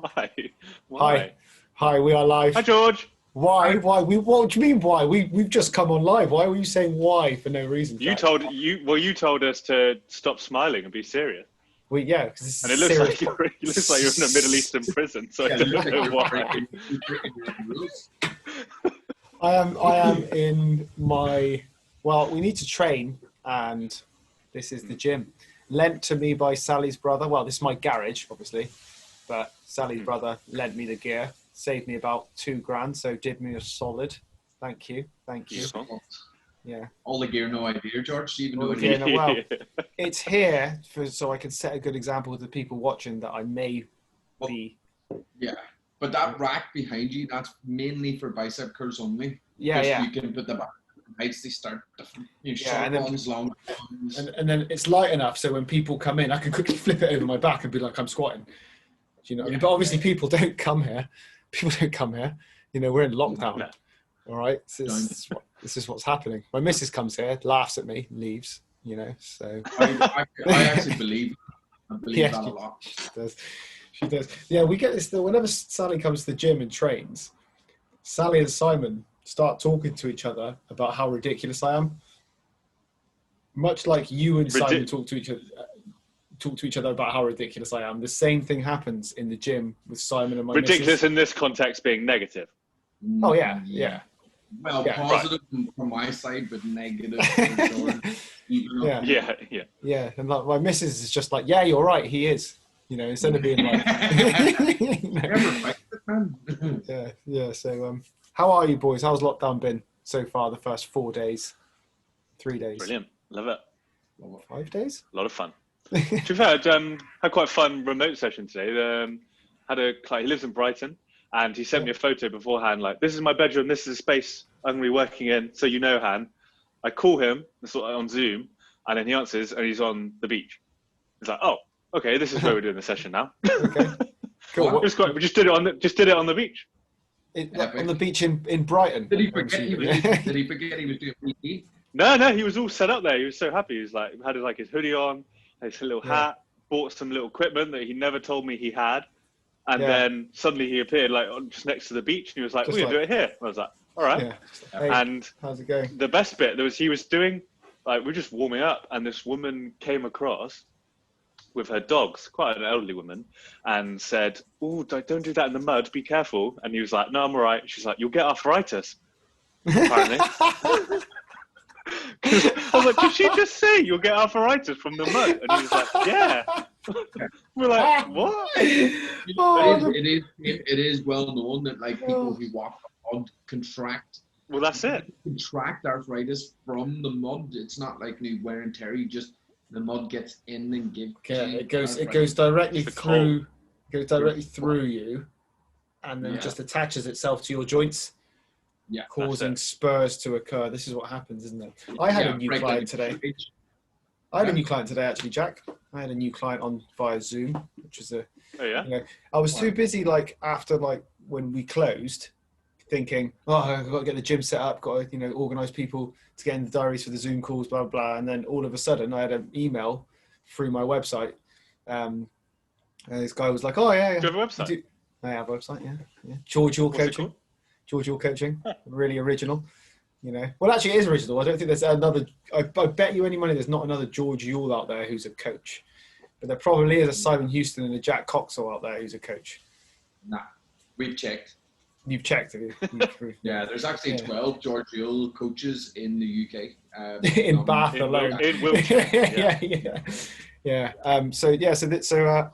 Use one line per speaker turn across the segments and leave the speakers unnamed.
Why?
Hi. Hi, we are live.
Hi, George.
Why? Why? What do you mean why? We've just come on live. Why were you saying why for no reason,
You
Jack?
told us to stop smiling and be serious.
Yeah, because this
And
is
it looks
serious.
like you're in a Middle Eastern prison, so I don't know why.
I am in my, well, we need to train, and this is the gym. Lent to me by Sally's brother. Well, this is my garage, obviously, but Sally's brother lent me the gear, saved me about $2,000, so did me a solid. Thank you. Yeah.
All the gear, no idea, George. Even
All
though
the gear, no, well, it's here so I can set a good example with the people watching that I may be.
Yeah, but that rack behind you, that's mainly for bicep curls only.
Yeah, yeah.
You can put the back heights, they start different.
Yeah,
short ones, long ones.
And then it's light enough so when people come in, I can quickly flip it over my back and be like, I'm squatting. Do you know what I mean? But obviously people don't come here. People don't come here. You know, we're in lockdown.
No.
All right. So this is what's happening. My missus comes here, laughs at me, leaves, you know, so.
I actually believe that a lot.
She does. Yeah, we get this, whenever Sally comes to the gym and trains, Sally and Simon start talking to each other about how ridiculous I am. Much like you and Simon talk to each other about how ridiculous I am. The same thing happens in the gym with Simon and my
Ridiculous
missus.
in this context being negative.
Oh, yeah.
Well,
Yeah,
positive from my side, but negative for sure.
Yeah.
And like, my missus is just like, yeah, you're right, he is. You know, instead of being like, yeah. So, how are you boys? How's lockdown been so far? The first 4 days, 3 days,
Brilliant, love it.
5 days,
a lot of fun. To be fair, had quite a fun remote session today. Had a client, he lives in Brighton, and he sent me a photo beforehand, like, this is my bedroom, this is the space I'm going to be working in, so you know, Han. I call him on Zoom, and then he answers, and he's on the beach. He's like, oh, okay, this is where we're doing the session now.
Okay, cool.
It was great. We just did it on the beach.
On the beach in Brighton.
Did he forget he was doing PT?
No, he was all set up there. He was so happy. He was like, had his hoodie on, his little hat, bought some little equipment that he never told me he had. And then suddenly he appeared like just next to the beach, and he was like, we're going to do it here. And I was like, all right.
Yeah. Hey,
and
how's it going?
The best bit, he was doing, like, we're just warming up, and this woman came across with her dogs, quite an elderly woman, and said, oh, don't do that in the mud, be careful. And he was like, no, I'm all right. She's like, you'll get arthritis, apparently. I was like, did she just say you'll get arthritis from the mud? And he was like, yeah. We're like, what?
It is well known that like people who walk on mud contract.
Well, that's it.
Contract arthritis from the mud. It's not like new wear and tear. You just the mud gets in and gives.
Yeah, it goes directly through. Goes directly through you, and then just attaches itself to your joints.
Yeah,
causing spurs to occur. This is what happens, isn't it? I had a new client today. I had a new client today, actually, Jack. I had a new client on via Zoom, which is I was too busy, like, after, like, when we closed, thinking, I've got to get the gym set up, got to, organise people to get in the diaries for the Zoom calls, blah, blah. And then all of a sudden, I had an email through my website. And this guy was like, oh, yeah.
Do you have a website?
I have a website, yeah. George Your Coaching. George Your Coaching, really original, Well, actually, it is original. I don't think there's another. I bet you any money there's not another George Yule out there who's a coach, but there probably is a Simon Houston and a Jack Coxall out there who's a coach.
Nah, we've checked.
You've checked, have you?
Yeah, there's actually 12 George Yule coaches in the UK.
In Bath alone.
In Wiltshire.
Yeah. So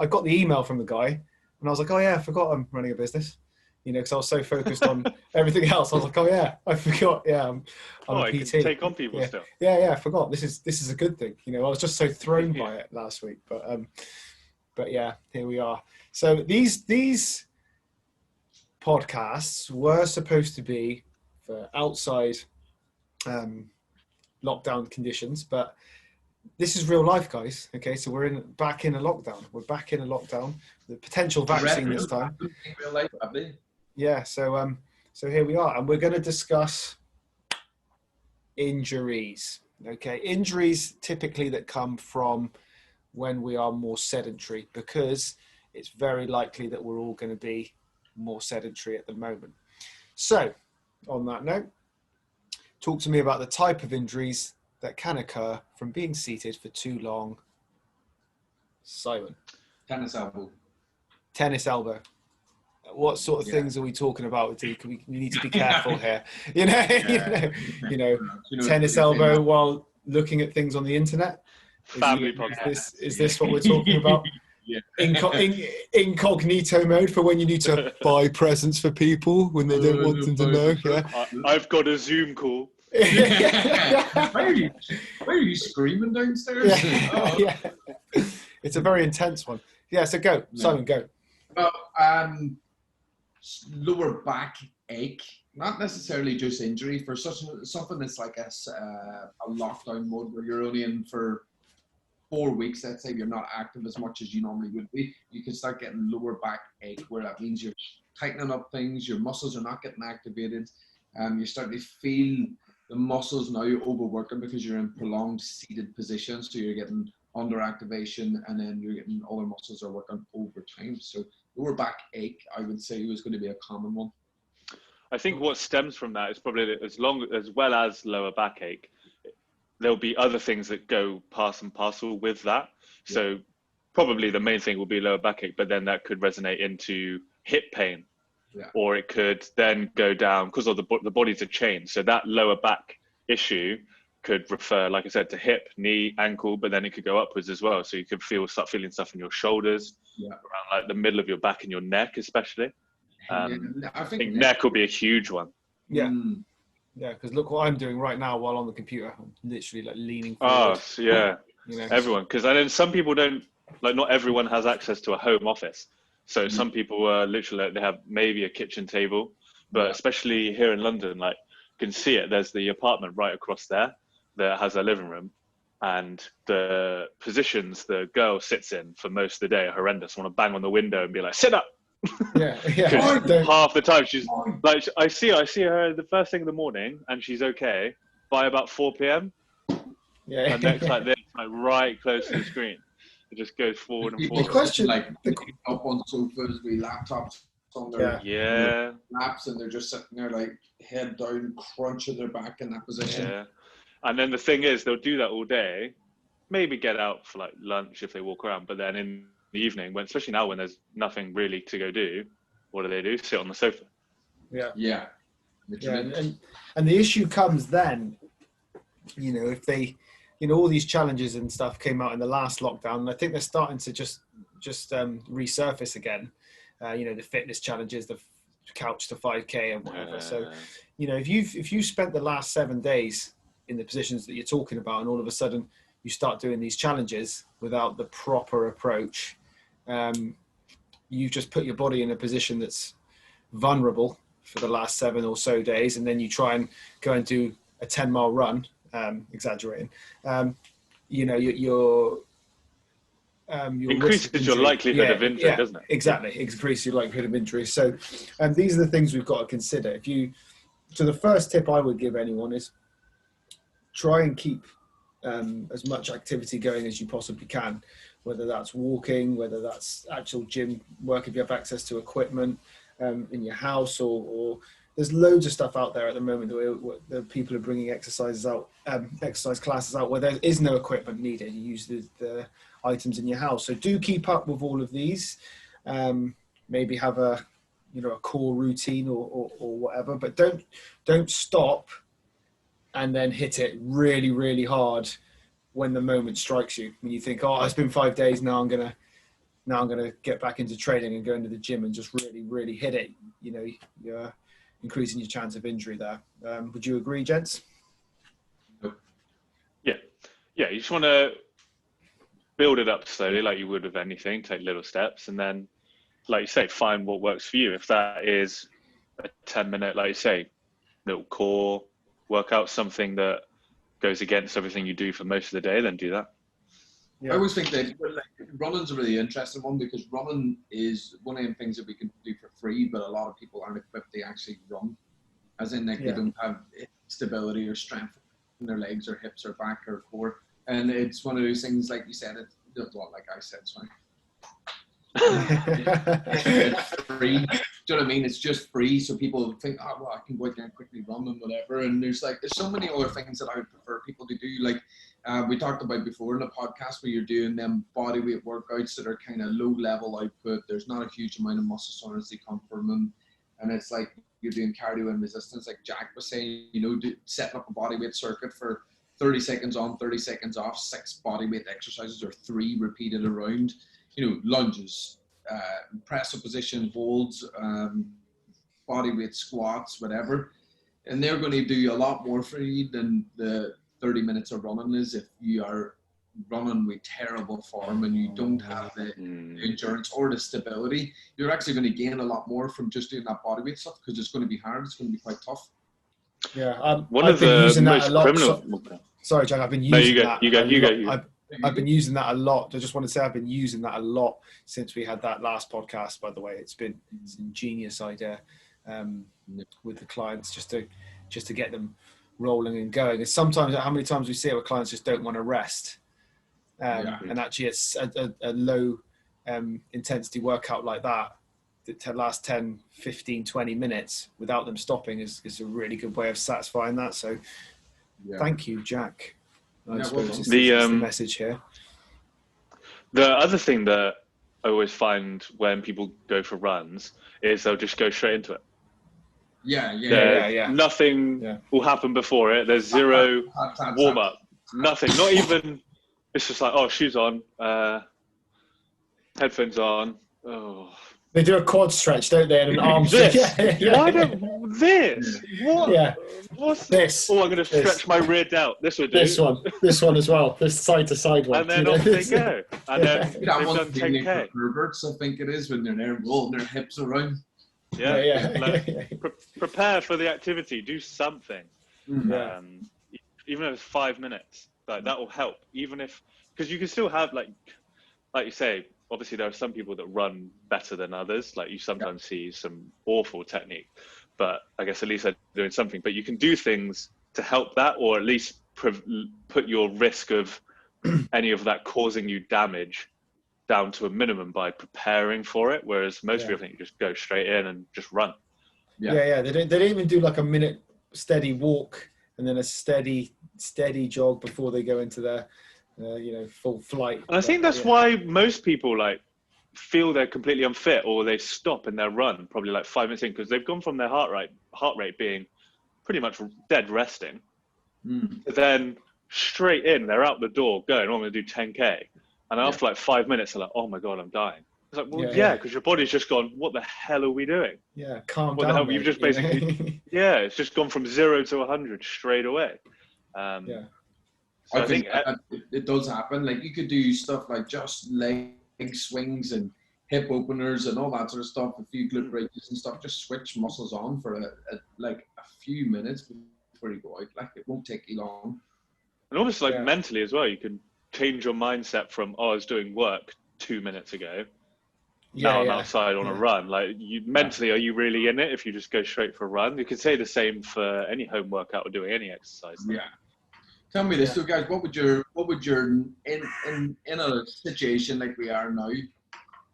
I got the email from the guy, and I was like, oh yeah, I forgot I'm running a business. Because I was so focused on everything else. I was like, oh yeah, I forgot. Yeah, I'm a PT.
Can take on people still.
Yeah, I forgot. This is a good thing. I was just so thrown by it last week. But yeah, here we are. So these podcasts were supposed to be for outside lockdown conditions, but this is real life, guys. Okay, so we're back in a lockdown. We're back in a lockdown. The potential vaccine this time.
Real life, have they?
Yeah, so here we are, and we're going to discuss injuries. Okay, injuries typically that come from when we are more sedentary, because it's very likely that we're all going to be more sedentary at the moment. So, on that note, talk to me about the type of injuries that can occur from being seated for too long. Simon.
Tennis elbow.
Tennis elbow. What sort of things are we talking about? We need to be careful here. You know, tennis elbow while looking at things on the internet. Is this what we're talking about?
Yeah.
Incognito mode for when you need to buy presents for people when they don't want them to know. Yeah.
I've got a Zoom call.
Why are you screaming downstairs?
Yeah. It's a very intense one. Yeah, so go. Simon, go.
Well, lower back ache, not necessarily just injury, for something that's like a lockdown mode where you're only in for 4 weeks, let's say you're not active as much as you normally would be, you can start getting lower back ache, where that means you're tightening up things, your muscles are not getting activated, you're starting to feel the muscles now overworking because you're in prolonged seated positions, so you're getting under activation, and then you're getting other muscles are working over time. So lower back ache, I would say, was going to be a common one.
I think what stems from that is probably as well as lower backache, there'll be other things that go part and parcel with that. Yeah. So probably the main thing will be lower backache, but then that could resonate into hip pain, or it could then go down because of the body's a chain. So that lower back issue could refer, like I said, to hip, knee, ankle, but then it could go upwards as well. So you could start feeling stuff in your shoulders, around like the middle of your back and your neck, especially. I think neck will be a huge one.
Yeah. Yeah, because look what I'm doing right now while on the computer. I'm literally like leaning forward.
Oh, yeah. Everyone. Because I know some people don't, like not everyone has access to a home office. So some people are literally, they have maybe a kitchen table, but especially here in London, like you can see it. There's the apartment right across there that has a living room, and the positions the girl sits in for most of the day are horrendous. I want to bang on the window and be like, sit up.
Yeah.
Half the time she's like, I see her the first thing in the morning and she's okay. By about 4 p.m. her neck's like this, like right close to the screen. It just goes forward and forward.
The question, like up on sofas with laptops on their laps, and they're just sitting there like head down, crunching their back in that position.
Yeah. And then the thing is, they'll do that all day, maybe get out for like lunch if they walk around, but then in the evening, especially now when there's nothing really to go do, what do? Sit on the sofa.
Yeah. And the issue comes then, if they, all these challenges and stuff came out in the last lockdown, and I think they're starting to just resurface again. The fitness challenges, the couch to 5K and whatever. So, if you spent the last 7 days in the positions that you're talking about, and all of a sudden you start doing these challenges without the proper approach, you've just put your body in a position that's vulnerable for the last 7 or so days, and then you try and go and do a 10-mile run, exaggerating, you're
increases your likelihood of injury, doesn't it?
Exactly, increase your likelihood of injury. So, these are the things we've got to consider. So the first tip I would give anyone is try and keep as much activity going as you possibly can, whether that's walking, whether that's actual gym work if you have access to equipment in your house, or there's loads of stuff out there at the moment where people are bringing exercise classes out where there is no equipment needed. You use the items in your house. So do keep up with all of these. Maybe have a core routine or whatever, but don't stop and then hit it really, really hard when the moment strikes you. When you think, it's been 5 days, now I'm gonna get back into training and go into the gym and just really, really hit it. You're increasing your chance of injury there. Would you agree, gents?
Yeah. You just want to build it up slowly, like you would with anything. Take little steps, and then, like you say, find what works for you. If that is a 10-minute, like you say, little core workout, something that goes against everything you do for most of the day, then do that.
I always think that running's a really interesting one, because running is one of the things that we can do for free, but a lot of people aren't equipped to actually run, as in they don't have stability or strength in their legs or hips or back or core. And it's one of those things, like you said, like I said, sorry. It's free. Do you know what I mean? It's just free, so people think, oh well, I can go out there and quickly run and whatever. And there's so many other things that I would prefer people to do. Like we talked about before in the podcast, where you're doing them body weight workouts that are kind of low level output. There's not a huge amount of muscle soreness that come from them, and it's like you're doing cardio and resistance, like Jack was saying. Setting up a body weight circuit for 30 seconds on, 30 seconds off, 6 body weight exercises or 3 repeated around. Lunges, press up position, holds, body weight squats, whatever. And they're going to do a lot more for you than the 30 minutes of running is if you are running with terrible form and you don't have the endurance or the stability. You're actually going to gain a lot more from just doing that body weight stuff because it's going to be hard. It's going to be quite tough.
Yeah,
I've been using that a lot.
Sorry, Jack, I've been using that. You go. I've been using that a lot. I just want to say I've been using that a lot since we had that last podcast, by the way. It's an ingenious idea with the clients just to get them rolling and going. And sometimes, how many times we see it where clients just don't want to rest. And actually it's a low intensity workout like that lasts 10, 15, 20 minutes without them stopping is a really good way of satisfying that. So thank you, Jack. I suppose it's the message here.
The other thing that I always find when people go for runs is they'll just go straight into it.
Yeah.
Nothing will happen before it. There's zero warm up. Nothing. Not even. It's just like, oh, shoes on, headphones on. Oh.
They do a quad stretch, don't they? And an arm
this.
Why
don't this? What?
Yeah.
What's
this?
Oh, I'm going to stretch my rear delt. This would do.
This one as well. This side to side one.
And then off they go. And then
they've done 10K. Perverts, I think it is, when they're there rolling their hips around.
Prepare for the activity. Do something. Even if it's 5 minutes, that will help. Even if, because you can still have like you say. Obviously, there are some people that run better than others. Like you sometimes see some awful technique, but I guess at least they're doing something. But you can do things to help that, or at least put your risk of any of that causing you damage down to a minimum by preparing for it. Whereas most people think you just go straight in and just run.
Yeah. They don't even do like a minute steady walk and then a steady jog before they go into their full flight.
And I think that's why most people feel they're completely unfit, or they stop in their run probably 5 minutes in, because they've gone from their heart rate being pretty much dead resting, then straight in, they're out the door going, I'm going to do 10K. And after 5 minutes, they're like, oh my God, I'm dying. It's like, well, because your body's just gone, what the hell are we doing?
Yeah, calm down.
What the hell? You've just basically, it's just gone from 0 to 100 straight away.
So I think it does happen. Like you could do stuff like just leg swings and hip openers and all that sort of stuff, a few glute bridges and stuff. Just switch muscles on for a few minutes before you go out. It won't take you long.
And almost mentally as well, you can change your mindset from, I was doing work 2 minutes ago. Now I'm outside on a run. Mentally, are you really in it if you just go straight for a run? You could say the same for any home workout or doing any exercise.
Yeah. Tell me this, so guys, what would your in a situation like we are now,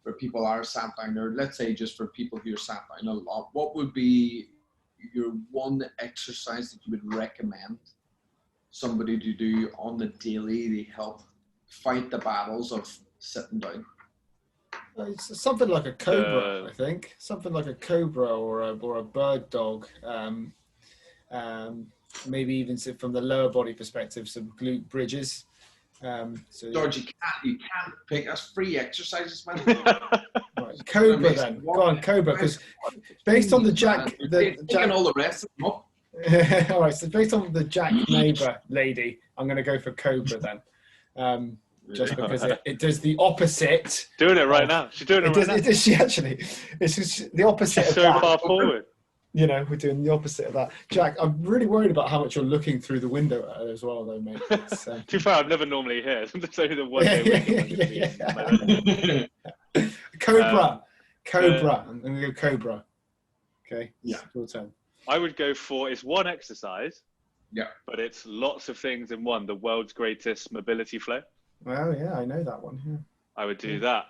where people are sat down, or let's say just for people who are sat down a lot, what would be your one exercise that you would recommend somebody to do on the daily to help fight the battles of sitting down?
It's something like a cobra, I think. Something like a cobra or a bird dog. Maybe even from the lower body perspective, some glute bridges.
George, you can't pick us free exercises, man.
Right, cobra then. Go on, cobra, because based on the Jack,
and all the rest of them up.
All right, so based on the Jack neighbour lady, I'm going to go for cobra then. Just because it does the opposite.
Doing it right now. She's doing it right now.
It is she actually. It's just the opposite of
so
that.
far forward.
We're doing the opposite of that. Jack, I'm really worried about how much you're looking through the window at her as well, though, mate.
To be fair, I'm never normally here. It's only the one day.
Cobra. I'm going to go cobra. Okay.
Yeah.
Your turn.
I would go for, it's one exercise.
Yeah.
But it's lots of things in one. The world's greatest mobility flow.
Well, yeah, I know that one. Yeah.
I would do that.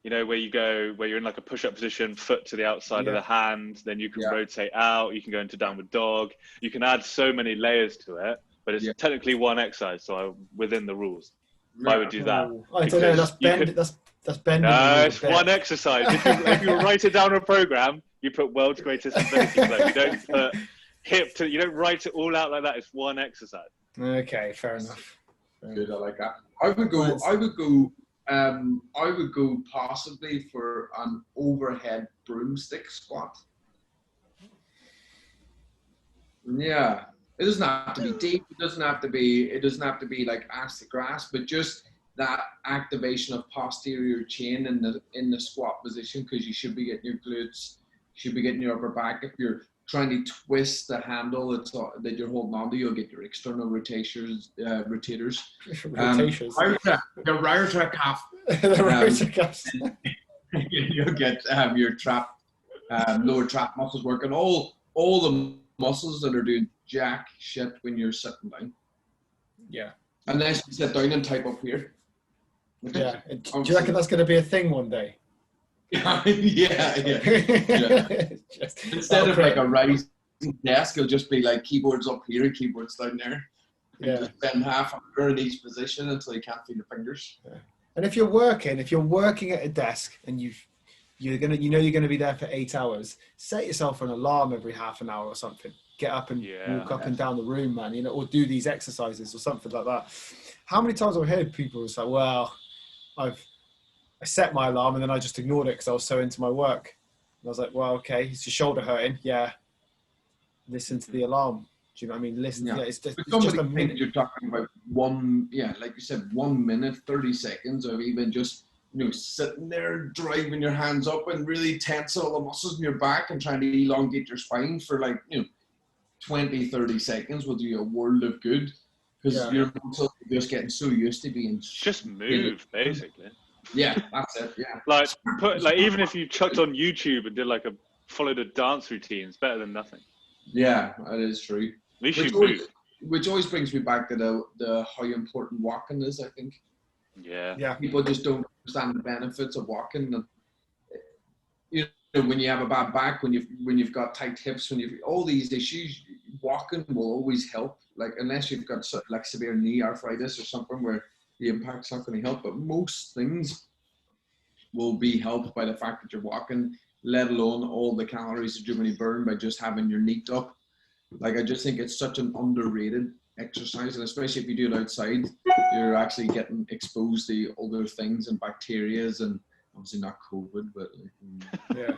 you know, where you're in like a push-up position, foot to the outside of the hand, then you can rotate out, you can go into downward dog. You can add so many layers to it, but it's technically one exercise, so within the rules. I would do that.
I don't know, that's bending.
No, it's one exercise. If you write it down on a program, you put world's greatest ability play. You don't put you don't write it all out like that. It's one exercise.
Okay, fair enough.
Good, I like that. I would go possibly for an overhead broomstick squat. Yeah, it doesn't have to be deep. It doesn't have to be like ass to grass, but just that activation of posterior chain in the squat position, because you should be getting your glutes, you should be getting your upper back. If you're trying to twist the handle that you're holding onto, you'll get your external rotators. Your rotator cuff. You'll get your lower trap muscles working. All the muscles that are doing jack shit when you're sitting down.
Yeah.
Unless you sit down and type up here.
Yeah. Do you reckon that's going to be a thing one day?
yeah. Instead of like a rising desk, it'll just be like keyboards up here and keyboards down there. And just spend half an hour in each position until you can't feel your fingers.
Yeah. And if you're working at a desk and you're gonna be there for 8 hours, set yourself an alarm every half an hour or something. Get up and walk up and down the room, man. You know, or do these exercises or something like that. How many times I've heard people say, "Well, I set my alarm and then I just ignored it because I was so into my work." And I was like, well, okay, is your shoulder hurting? Yeah. Listen to the alarm. Do you know what I mean? Listen. Yeah. It's just a minute.
You're talking about like you said, 1 minute, 30 seconds of even just, sitting there, driving your hands up and really tense all the muscles in your back and trying to elongate your spine for 20, 30 seconds will do you a world of good. Because your muscles are just getting so used to being...
Just move, basically.
Yeah, that's it. Yeah.
Even if you chucked on YouTube and did followed a dance routine, it's better than nothing.
Yeah, that is true.
At least you move.
Which always brings me back to the how important walking is, I think.
Yeah.
People just don't understand the benefits of walking. And, when you have a bad back, when you've got tight hips, when you've all these issues, walking will always help. Like, unless you've got severe knee arthritis or something where the impact's not going to help, but most things will be helped by the fact that you're walking, let alone all the calories that you're going to burn by just having your knee up. Like, I just think it's such an underrated exercise, and especially if you do it outside, you're actually getting exposed to other things and bacterias, and obviously not COVID, but
yeah.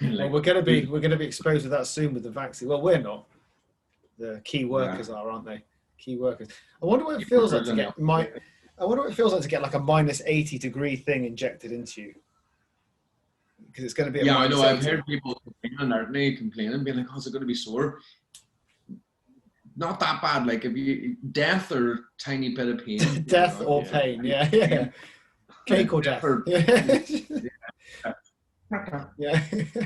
Well, we're gonna be exposed to that soon with the vaccine. Well, we're not. The key workers are, aren't they? Key workers. I wonder what it feels like to get like a -80-degree thing injected into you. Because it's going to be.
I know. I've heard people complaining, being like, "Oh, is it going to be sore?" Not that bad. Like, if you death or tiny bit of pain.
Death or pain. Yeah. Cake or death. Yeah.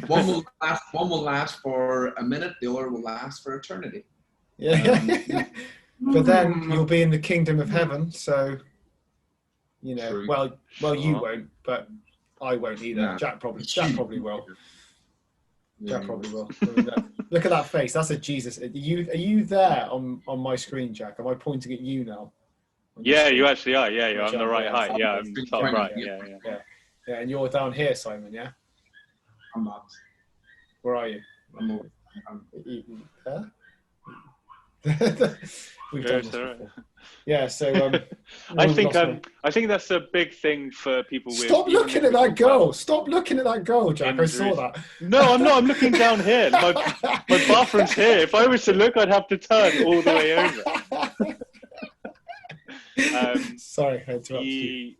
One will last for a minute. The other will last for eternity.
Yeah. But then you'll be in the kingdom of heaven. So,
True.
well, you won't, but I won't either. Yeah. Jack probably will. Jack probably will. Look at that face. That's a Jesus. Are you there on my screen, Jack? Am I pointing at you now?
Yeah, you actually are. Yeah, you're on the right height. Yeah, I'm top right. Yeah.
Yeah, and you're down here, Simon. Yeah.
I'm not.
Where are you?
I'm over.
We've done this before. Yeah, so
I think that's a big thing for people.
Stop looking at that goal. Stop looking at that goal, Jack. Injuries. I saw that.
No, I'm not. I'm looking down here. My bathroom's here. If I was to look, I'd have to turn all the way over.
Sorry, I interrupted you.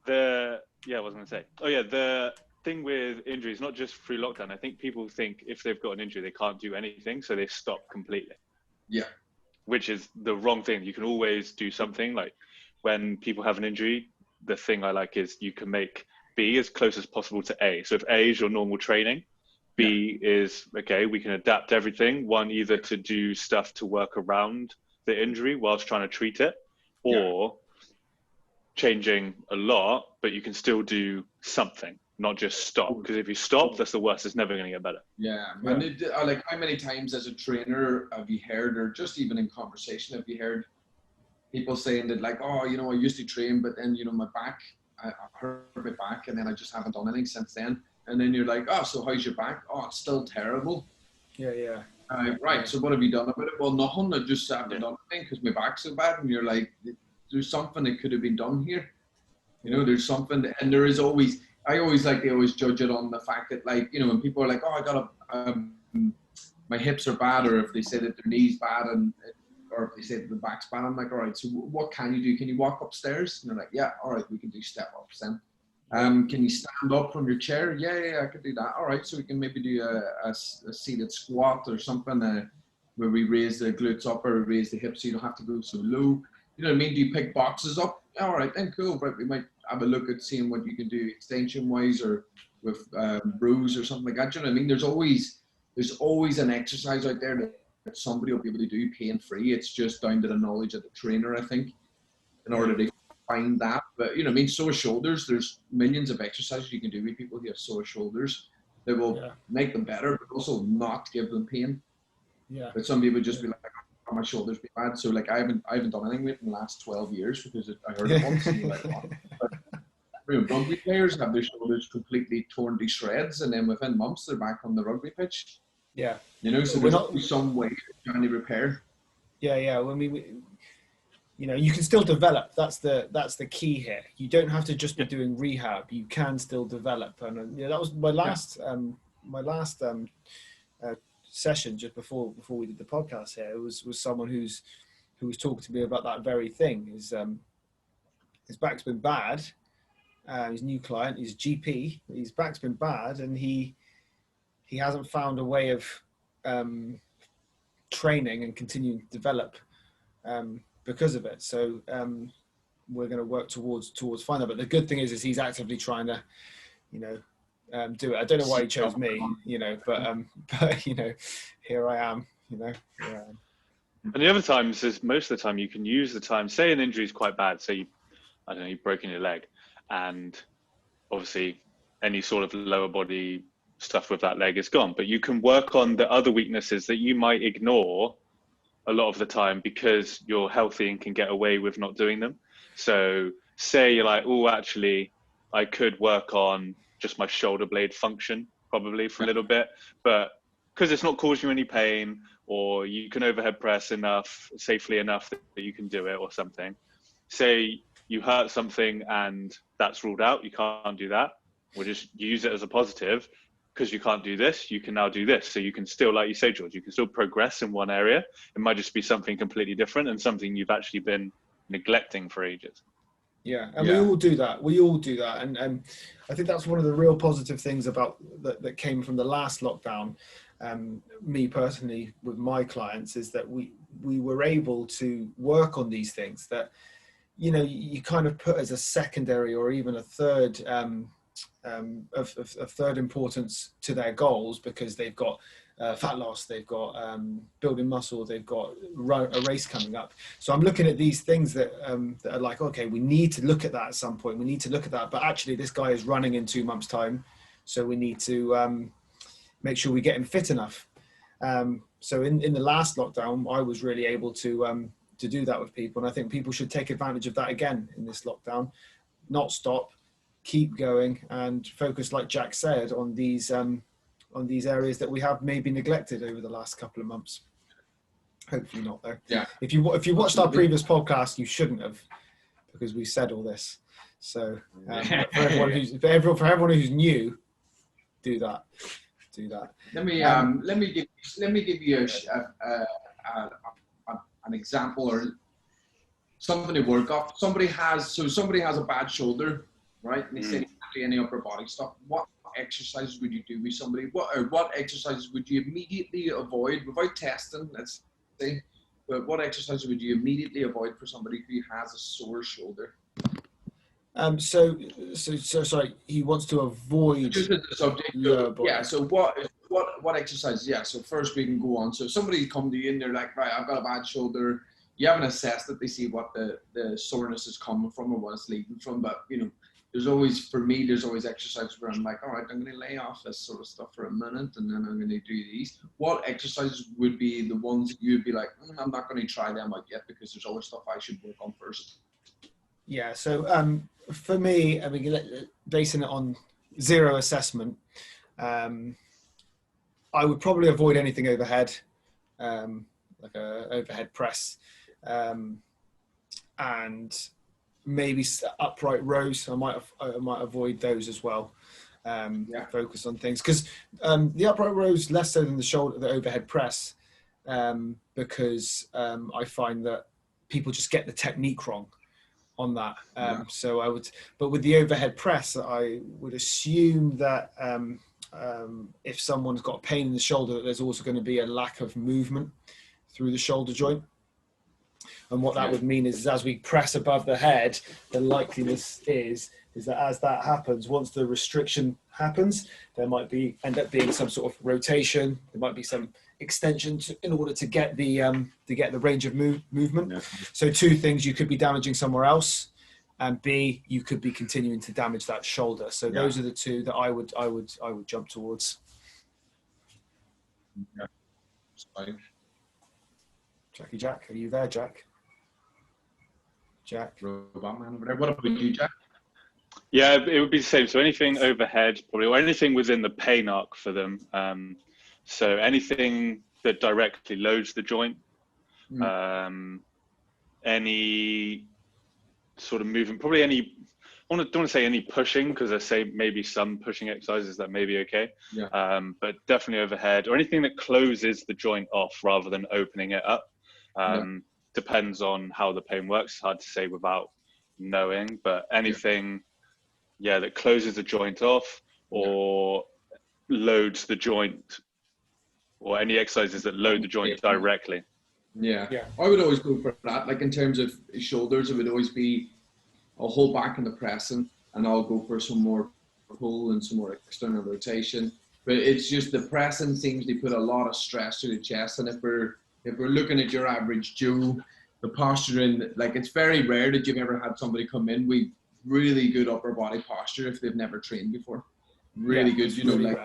What was I going to say? Oh yeah, the thing with injuries, not just through lockdown. I think people think if they've got an injury, they can't do anything, so they stop completely.
Yeah.
Which is the wrong thing. You can always do something. Like when people have an injury, the thing I like is you can make B as close as possible to A. So if A is your normal training, B is, okay, we can adapt everything. One, either to do stuff to work around the injury whilst trying to treat it, or changing a lot, but you can still do something, not just stop. Because if you stop, that's the worst. It's never going to get better.
Yeah. And like, how many times as a trainer have you heard, or just even in conversation, have you heard people saying that, like, oh, you know, I used to train, but then, you know, my back, I hurt my back, and then I just haven't done anything since then. And then you're like, oh, so how's your back? Oh, it's still terrible.
Yeah.
Right. So what have you done about it? Well, nothing. I just haven't done anything because my back's so bad. And you're like, there's something that could have been done here. You know, there's something, and there is always. I always like, they always judge it on the fact that, like, you know, when people are like, oh, I got my hips are bad, or if they say that their knees bad, or if they say that the back's bad, I'm like, all right, so what can you do? Can you walk upstairs? And they're like, yeah, all right, we can do step ups then. Can you stand up from your chair? Yeah, I can do that. All right, so we can maybe do a seated squat or something where we raise the glutes up or raise the hips so you don't have to go so low. You know what I mean? Do you pick boxes up? All right, then cool. But we might have a look at seeing what you can do extension-wise or with rows or something like that. You know what I mean? There's always an exercise out there that somebody will be able to do pain-free. It's just down to the knowledge of the trainer, I think, in order to find that. But, you know what I mean? Sore shoulders, there's millions of exercises you can do with people who have sore shoulders that will make them better, but also not give them pain.
Yeah.
But some people just be like, oh, my shoulders be bad. So, like, I haven't done anything with it in the last 12 years because I heard it once. And like, oh. But, you know, rugby players have their shoulders completely torn to shreds, and then within months they're back on the rugby pitch.
Yeah.
You know, so there's some way to trying to repair.
Yeah. Well, I mean, you know, you can still develop. That's the key here. You don't have to just be doing rehab. You can still develop. And that was my last session just before we did the podcast here. It was someone who was talking to me about that very thing. His back's been bad. His new client, his GP, his back's been bad, and he hasn't found a way of training and continuing to develop because of it. So we're going to work towards find that. But the good thing is he's actively trying to, you know, do it. I don't know why he chose me, you know, but you know, here I am, you know.
And the other times is most of the time you can use the time. Say an injury is quite bad. Say you've broken your leg, and obviously any sort of lower body stuff with that leg is gone. But you can work on the other weaknesses that you might ignore a lot of the time because you're healthy and can get away with not doing them. So say you're like, oh, actually, I could work on just my shoulder blade function probably for a little bit, but because it's not causing you any pain, or you can overhead press safely enough that you can do it or something. Say you hurt something and that's ruled out, you can't do that. We'll just use it as a positive. Because you can't do this, you can now do this. So you can still, like you say, George, you can still progress in one area. It might just be something completely different and something you've actually been neglecting for ages.
Yeah, and we all do that. And I think that's one of the real positive things about that came from the last lockdown. Me personally, with my clients, is that we were able to work on these things that, you know, you kind of put as a secondary or even a third of third importance to their goals, because they've got fat loss, they've got building muscle, they've got a race coming up. So I'm looking at these things that are like, okay, we need to look at that at some point. We need to look at that. But actually, this guy is running in 2 months' time, so we need to make sure we get him fit enough. So in the last lockdown, I was really able to do that with people, and I think people should take advantage of that again in this lockdown. Not stop. Keep going and focus, like Jack said, on these areas that we have maybe neglected over the last couple of months. Hopefully not, though.
Yeah.
If you watched our previous podcast, you shouldn't have, because we said all this. So for everyone who's new, do that.
Let me give you an example or something to work off. Somebody has a bad shoulder. Right, and they say any upper body stuff. What exercises would you do with somebody? What exercises would you immediately avoid without testing? Let's say, but what exercises would you immediately avoid for somebody who has a sore shoulder?
So sorry. He wants to avoid.
Just as a subject. Yeah. So what exercises? Yeah. So first we can go on. So somebody come to you and they're like, right, I've got a bad shoulder. you haven't assessed it to see what the soreness is coming from or what it's leading from. But, you know, there's always exercises where I'm like, all right, I'm going to lay off this sort of stuff for a minute and then I'm going to do these. What exercises would be the ones that you'd be like, I'm not going to try them out yet because there's other stuff I should work on first?
Yeah, so for me, I mean, basing it on zero assessment, I would probably avoid anything overhead, like a overhead press, and maybe upright rows. I might avoid those as well. Focus on things because the upright rows less so than the overhead press, because I find that people just get the technique wrong on that. So but with the overhead press, I would assume that if someone's got pain in the shoulder, that there's also going to be a lack of movement through the shoulder joint. And what that would mean is as we press above the head, the likeliness is that as that happens, once the restriction happens, there might end up being some sort of rotation. There might be some extension in order to get the range of movement. Yeah. So two things: you could be damaging somewhere else, and B, you could be continuing to damage that shoulder. So those are the two that I would jump towards.
Yeah.
Jack, are you there, Jack?
Robot man over there. What about you, Jack?
Yeah, it would be the same. So anything overhead, probably, or anything within the pain arc for them. So anything that directly loads the joint, any sort of movement, probably any. I don't want to say any pushing because I say maybe some pushing exercises that may be okay. Yeah. But definitely overhead or anything that closes the joint off rather than opening it up. Depends on how the pain works. It's hard to say without knowing, but anything, that closes the joint off or loads the joint, or any exercises that load the joint directly.
Yeah. I would always go for that. Like in terms of shoulders, it would always be I'll hold back in the pressing and I'll go for some more pull and some more external rotation. But it's just the pressing seems to put a lot of stress to the chest. And if we're looking at your average Joe, the posturing, like it's very rare that you've ever had somebody come in with really good upper body posture if they've never trained before. Really good, you know, really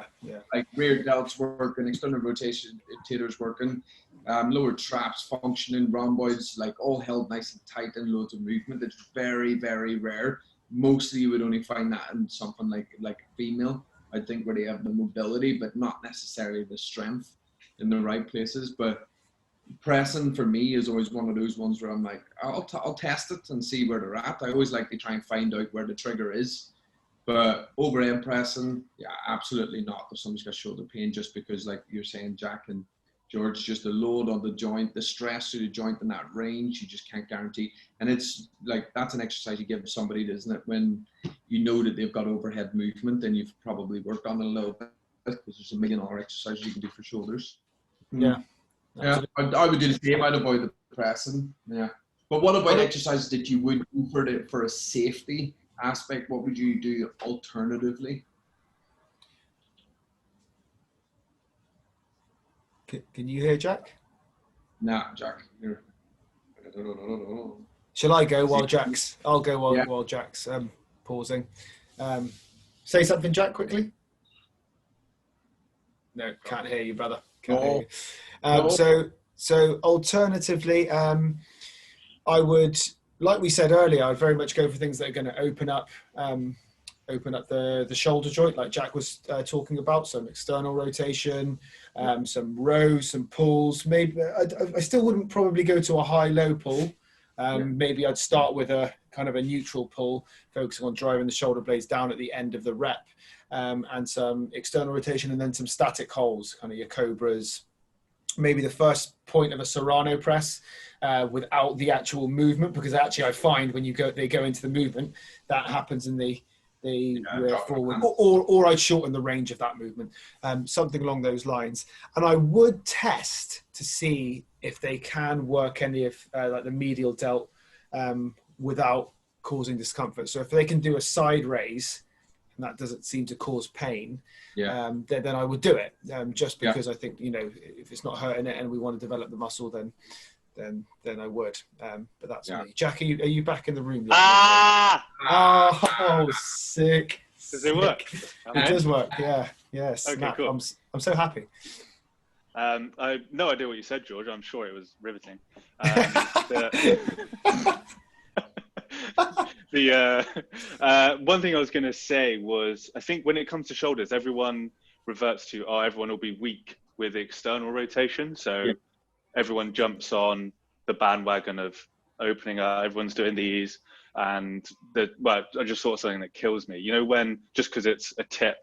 like rear delts working, external rotators working, lower traps functioning, rhomboids like all held nice and tight and loads of movement. It's very, very rare. Mostly you would only find that in something like a female, I think, where they have the mobility, but not necessarily the strength in the right places. But pressing for me is always one of those ones where I'm like, I'll test it and see where they're at. I always like to try and find out where the trigger is. But overhead pressing, absolutely not. If somebody's got shoulder pain, just because, like you're saying, Jack and George, just the load on the joint, the stress to the joint in that range, you just can't guarantee. And it's like, that's an exercise you give somebody, isn't it? When you know that they've got overhead movement and you've probably worked on it a little bit, because there's $1 million exercises you can do for shoulders.
Yeah.
Yeah, I would do the same. I'd avoid the pressing. Yeah. But what about exercises that you would do for a safety aspect? What would you do alternatively?
Can you hear Jack?
Nah, Jack. You're...
Shall I go while Jack's? I'll go while Jack's pausing. Say something, Jack, quickly. No, can't hear you, brother. Can't hear you. So alternatively, I would, like we said earlier, I'd very much go for things that are going to open up the shoulder joint, like Jack was talking about. Some external rotation, some rows, some pulls. Maybe I still wouldn't probably go to a high-low pull. Maybe I'd start with a kind of a neutral pull, focusing on driving the shoulder blades down at the end of the rep, and some external rotation, and then some static holds, kind of your cobras. Maybe the first point of a Serrano press without the actual movement, because actually I find when they go into the movement, that happens in the forward, or I'd shorten the range of that movement, something along those lines. And I would test to see if they can work any of like the medial delt without causing discomfort. So if they can do a side raise, and that doesn't seem to cause pain, then I would do it, just because I think, you know, if it's not hurting it and we want to develop the muscle, then then I would. But that's me. Jack, are you back in the room? Oh, sick.
Does it work?
It does work. Yeah. Yes.
Okay, cool.
I'm so happy.
I have no idea what you said, George. I'm sure it was riveting. One thing I was going to say was, I think when it comes to shoulders, everyone reverts to, everyone will be weak with external rotation. So everyone jumps on the bandwagon of opening up, everyone's doing these. And I just thought something that kills me. You know, when, just because it's a tip.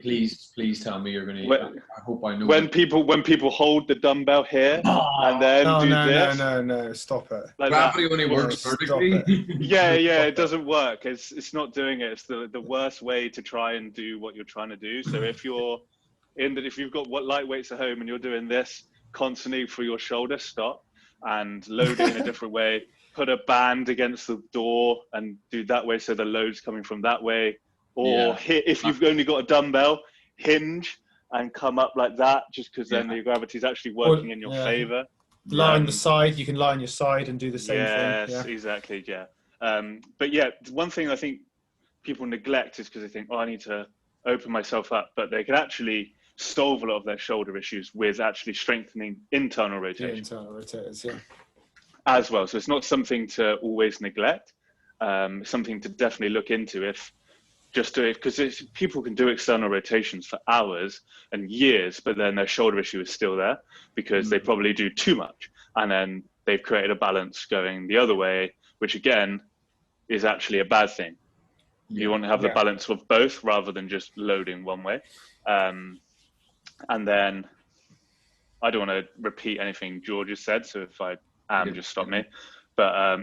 Please tell me you're going to, I hope I know.
When people hold the dumbbell here and then this.
No, stop it.
Like gravity only works vertically.
Yeah, it doesn't work. It's not doing it. It's the worst way to try and do what you're trying to do. So if you've got light weights at home and you're doing this constantly for your shoulder, stop and load it in a different way. Put a band against the door and do that way so the load's coming from that way. Or if you've only got a dumbbell, hinge and come up like that, just because then the gravity is actually working in your favor.
Lie on the side, you can lie on your side and do the same thing.
Yes, exactly, but one thing I think people neglect is because they think, I need to open myself up, but they can actually solve a lot of their shoulder issues with actually strengthening internal rotation.
Internal rotators,
as well. So it's not something to always neglect, something to definitely look into because people can do external rotations for hours and years, but then their shoulder issue is still there because they probably do too much. And then they've created a balance going the other way, which again is actually a bad thing. You want to have the balance of both rather than just loading one way. And then I don't want to repeat anything George has said, so if I just stop me. But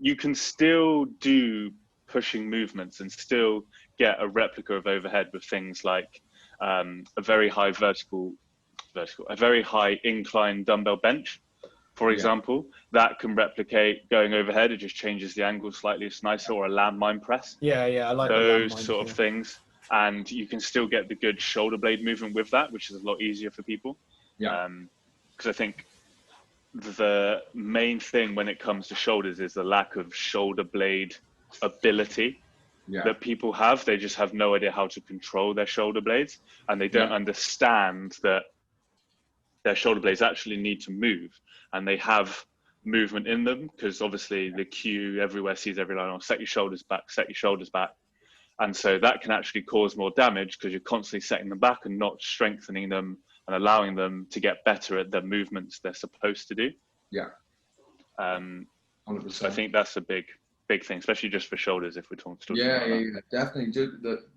you can still do pushing movements and still get a replica of overhead with things like a very high a very high incline dumbbell bench, for example, that can replicate going overhead. It just changes the angle slightly. It's nicer. Or a landmine press.
I like
those sort of things. And you can still get the good shoulder blade movement with that, which is a lot easier for people. Because I think the main thing when it comes to shoulders is the lack of shoulder blade ability that people have. They just have no idea how to control their shoulder blades, and they don't understand that their shoulder blades actually need to move, and they have movement in them, because obviously the cue everywhere sees every line, set your shoulders back, set your shoulders back. And so that can actually cause more damage because you're constantly setting them back and not strengthening them and allowing them to get better at the movements they're supposed to do.
100%.
So I think that's a big thing, especially just for shoulders if we're talking
definitely.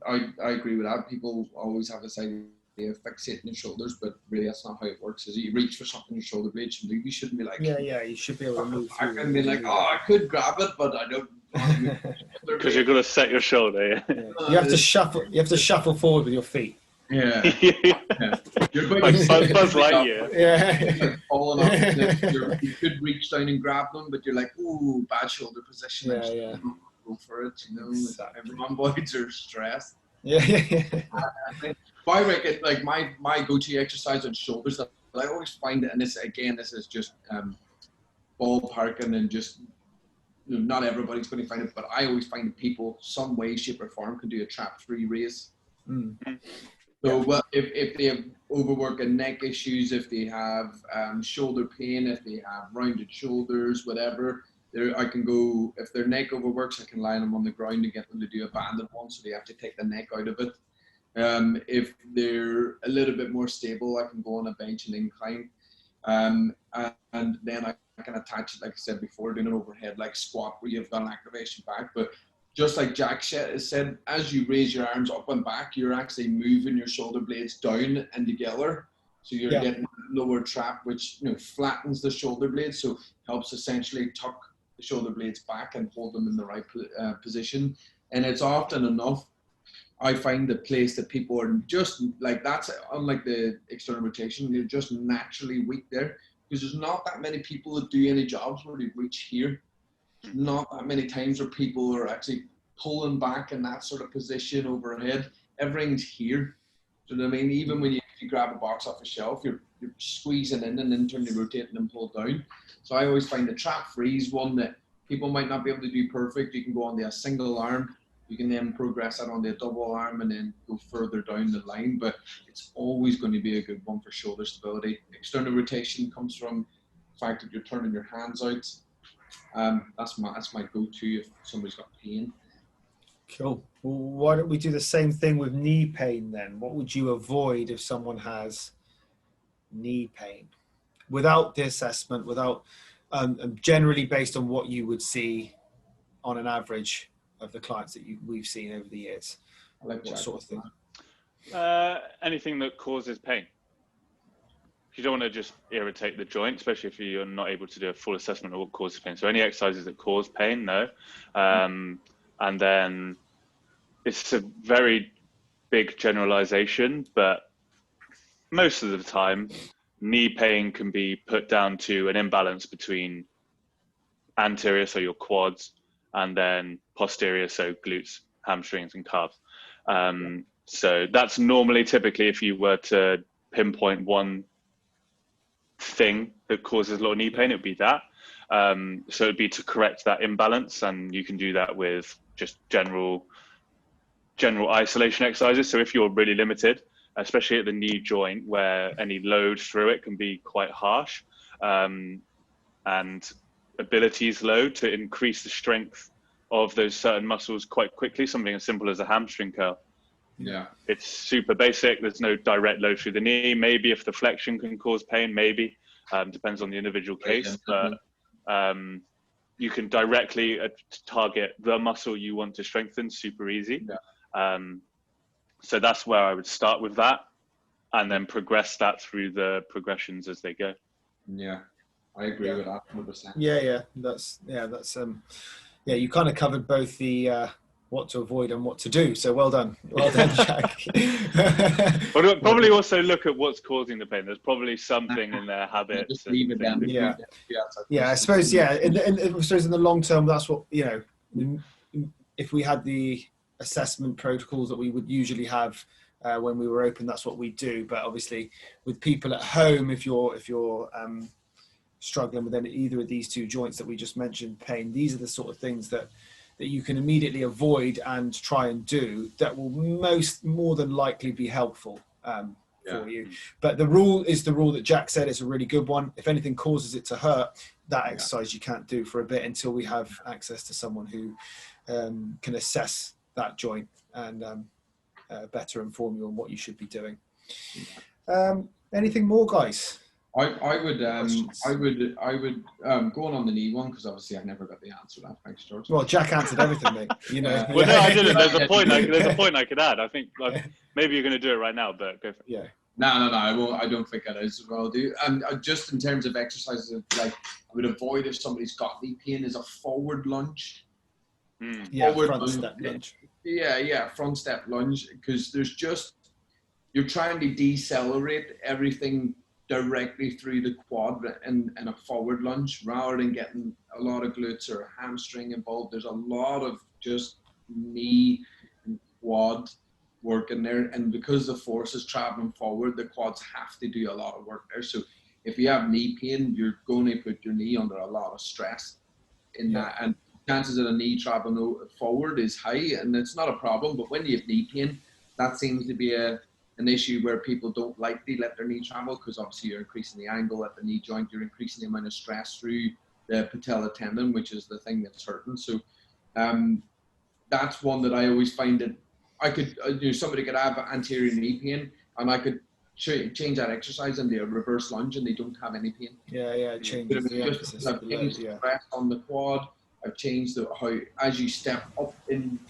I agree with that. People always have this idea of fixating your shoulders, but really that's not how it works. Is you reach for something, your shoulder blade you shouldn't be like
you should be able to move
I can be like, I could grab it, but I don't.
Because you're gonna set your shoulder.
You have to shuffle. You have to shuffle forward with your feet.
You're going
like Buzz Lightyear.
Like falling off. You could reach down and grab them, but you're like, ooh, bad shoulder position. Go for it. Everyone boys are stressed. But I reckon, like my go-to exercise on shoulders that I always find it, and this is just ballparking and just. Not everybody's going to find it, but I always find that people, some way, shape, or form, can do a trap-free raise. So, if they have overwork and neck issues, if they have shoulder pain, if they have rounded shoulders, whatever, I can go. If their neck overworks, I can lie them on the ground and get them to do a banded one, so they have to take the neck out of it. If they're a little bit more stable, I can go on a bench and incline, and then I can attach it, like I said before, doing an overhead like squat where you've got an activation back. But just like Jack said, as you raise your arms up and back, you're actually moving your shoulder blades down and together. So you're getting lower trap, which flattens the shoulder blades, so helps essentially tuck the shoulder blades back and hold them in the right position. And it's often enough, I find, the place that people are just like, that's unlike the external rotation, they're just naturally weak there. Because there's not that many people that do any jobs where they reach here. Not that many times where people are actually pulling back in that sort of position overhead. Everything's here. Do you know what I mean? Even when you grab a box off a shelf, you're squeezing in and then turning, rotating and pull down. So I always find the trap freeze one that people might not be able to do perfect. You can go on a single arm. You can then progress that onto a double arm and then go further down the line. But it's always going to be a good one for shoulder stability. External rotation comes from the fact that you're turning your hands out. That's my go-to if somebody's got pain.
Cool. Well, why don't we do the same thing with knee pain then? What would you avoid if someone has knee pain? Without the assessment, without generally based on what you would see on an average of the clients that we've seen over the years.
Like
what sort of thing?
Anything that causes pain. You don't want to just irritate the joint, especially if you're not able to do a full assessment of what causes pain. So any exercises that cause pain, no. And then it's a very big generalization, but most of the time, knee pain can be put down to an imbalance between anterior, so your quads, and then posterior, so glutes, hamstrings, and calves. So that's normally, typically, if you were to pinpoint one thing that causes a lot of knee pain, it would be that. So it'd be to correct that imbalance, and you can do that with just general isolation exercises. So if you're really limited, especially at the knee joint where any load through it can be quite harsh, and abilities load to increase the strength of those certain muscles quite quickly, something as simple as a hamstring curl.
Yeah,
it's super basic. There's no direct load through the knee. Maybe if the flexion can cause pain, maybe depends on the individual case, but you can directly target the muscle you want to strengthen super easy. So that's where I would start with that, and then progress that through the progressions as they go.
Yeah, I agree with that 100%.
Yeah, you kind of covered both the what to avoid and what to do. So well done, Jack.
But probably also look at what's causing the pain. There's probably something in their habits.
Just leave it down.
I suppose. Yeah, I suppose in the long term, that's what, you know. If we had the assessment protocols that we would usually have when we were open, that's what we do. But obviously, with people at home, if you're struggling with either of these two joints that we just mentioned, pain, these are the sort of things that you can immediately avoid and try and do that will more than likely be helpful for you. But the rule is the rule that Jack said. It's a really good one. If anything causes it to hurt, that exercise you can't do for a bit until we have access to someone who can assess that joint and better inform you on what you should be doing. Anything more, guys?
I would going on the knee one, because obviously I never got the answer to that. Thanks, George.
Well, Jack answered everything, mate. You know.
Well, no, I didn't. There's a point. There's a point I could add. I think maybe you're going to do it right now, but go for it.
Yeah.
No, I won't. I don't think that is what I'll do. And just in terms of exercises, like I would avoid if somebody's got knee pain is a forward lunge.
Yeah, front step lunge.
Yeah, front step lunge, because you're trying to decelerate everything directly through the quad in a forward lunge rather than getting a lot of glutes or hamstring involved. There's a lot of just knee and quad work in there, and because the force is traveling forward, the quads have to do a lot of work there. So if you have knee pain, you're going to put your knee under a lot of stress in that, and chances of a knee traveling forward is high, and it's not a problem. But when you have knee pain, that seems to be an issue where people don't like to let their knee travel, because obviously you're increasing the angle at the knee joint, you're increasing the amount of stress through the patella tendon, which is the thing that's hurting. So that's one that I always find that I could, somebody could have anterior knee pain, and I could change that exercise into a reverse lunge, and they don't have any pain.
Yeah, changes the emphasis.
I've changed the stress on the quad. I've changed how as you step up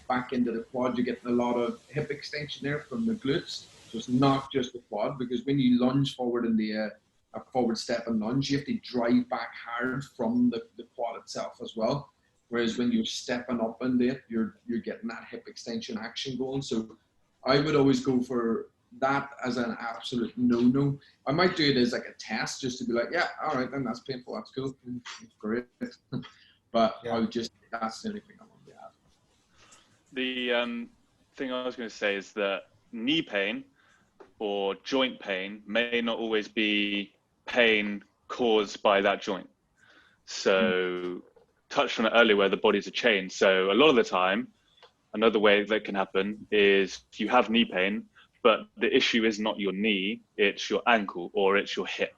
back into the quad, you're getting a lot of hip extension there from the glutes. So it's not just the quad, because when you lunge forward in a forward step and lunge, you have to drive back hard from the quad itself as well. Whereas when you're stepping up into it, you're getting that hip extension action going. So I would always go for that as an absolute no-no. I might do it as like a test, just to be like, yeah, all right, then that's painful, that's cool, great. But I would that's the only thing I want to add.
The thing I was going to say is that knee pain or joint pain may not always be pain caused by that joint. So touched on it earlier where the body's a chain. So a lot of the time, another way that can happen is you have knee pain, but the issue is not your knee, it's your ankle or it's your hip.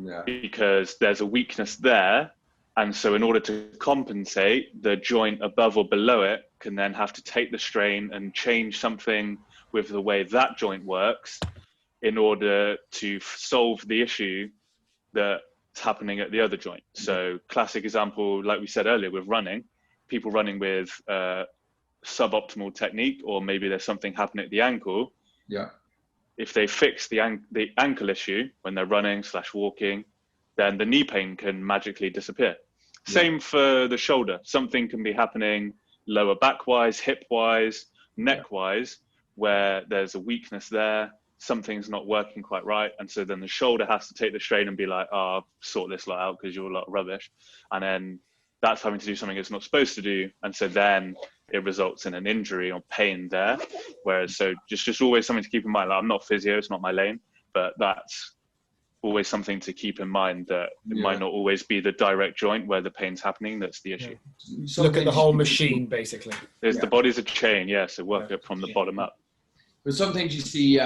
Yeah.
Because there's a weakness there. And so in order to compensate, the joint above or below it can then have to take the strain and change something with the way that joint works in order to solve the issue that's happening at the other joint. So classic example, like we said earlier, with running, people running with suboptimal technique, or maybe there's something happening at the ankle.
Yeah.
If they fix the ankle issue when they're running / walking, then the knee pain can magically disappear. Yeah. Same for the shoulder. Something can be happening lower back wise, hip wise, neck wise, where there's a weakness there. Something's not working quite right. And so then the shoulder has to take the strain and be like, oh, sort this lot out because you're a lot of rubbish. And then that's having to do something it's not supposed to do. And so then it results in an injury or pain there. Whereas, so just always something to keep in mind. Like, I'm not physio, it's not my lane, but that's always something to keep in mind, that it might not always be the direct joint where the pain's happening that's the issue.
So look at the whole machine, basically.
The body's a chain, so work it from the bottom up.
But sometimes you see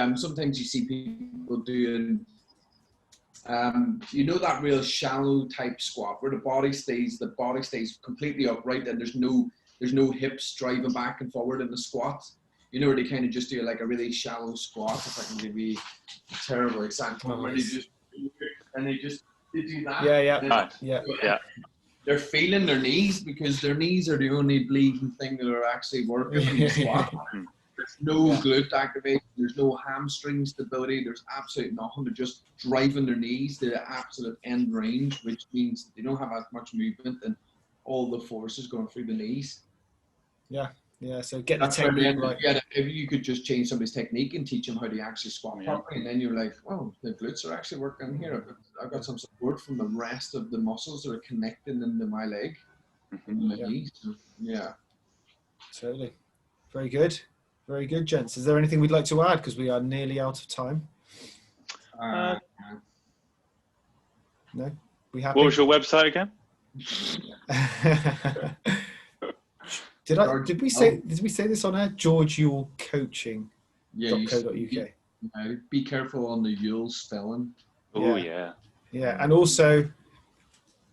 people doing, that real shallow type squat where the body stays completely upright and there's no hips driving back and forward in the squat. Where they kind of just do like a really shallow squat. If I can give you a terrible example, where they do that.
Yeah.
They're feeling their knees because their knees are the only bleeding thing that are actually working in the squat. There's no glute activation, there's no hamstring stability, there's absolutely nothing. They're just driving their knees to the absolute end range, which means they don't have as much movement and all the force is going through the knees.
Yeah, so get the technique right.
Yeah, if you could just change somebody's technique and teach them how to actually squat properly, and then you're like, oh, the glutes are actually working here. I've got some support from the rest of the muscles that are connecting into my leg and my knees. Yeah.
Totally. Very good. Very good, gents. Is there anything we'd like to add? Because we are nearly out of time. No? We happy?
What was your website again?
Did we say this on air? GeorgeYuleCoaching.co.uk.
Be careful on the Yule spelling.
Oh yeah.
Yeah, and also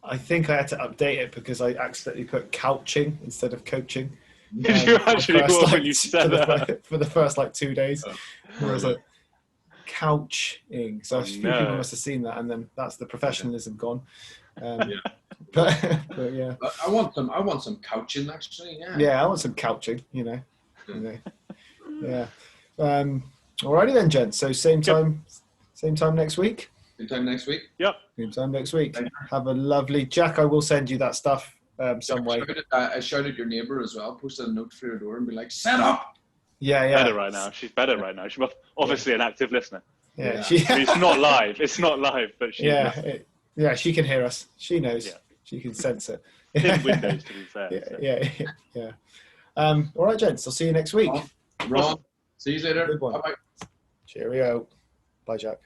I think I had to update it because I accidentally put couching instead of coaching.
Did you actually when you said that?
For the first 2 days. I was like, couching. So a few people must have seen that, and then that's the professionalism gone. But yeah.
I want some couching actually.
Yeah, I want some couching. Yeah. Alrighty then, gents. So same time next week.
Same time next week.
Yep.
Same time next week. Have a lovely Jack. I will send you that stuff some way.
I shouted your neighbour as well. Posted a note through her door and be like, "Set up."
Yeah.
Better right now. She's better right now. She's obviously an active listener.
Yeah.
It's not live. It's not live, but she.
Yeah, she can hear us. She knows. Yeah. She can sense it.
In Windows, to be fair.
Yeah. All right, gents. I'll see you next week.
Ron, see you later.
Good one.
Bye-bye.
Cheerio. Bye, Jack.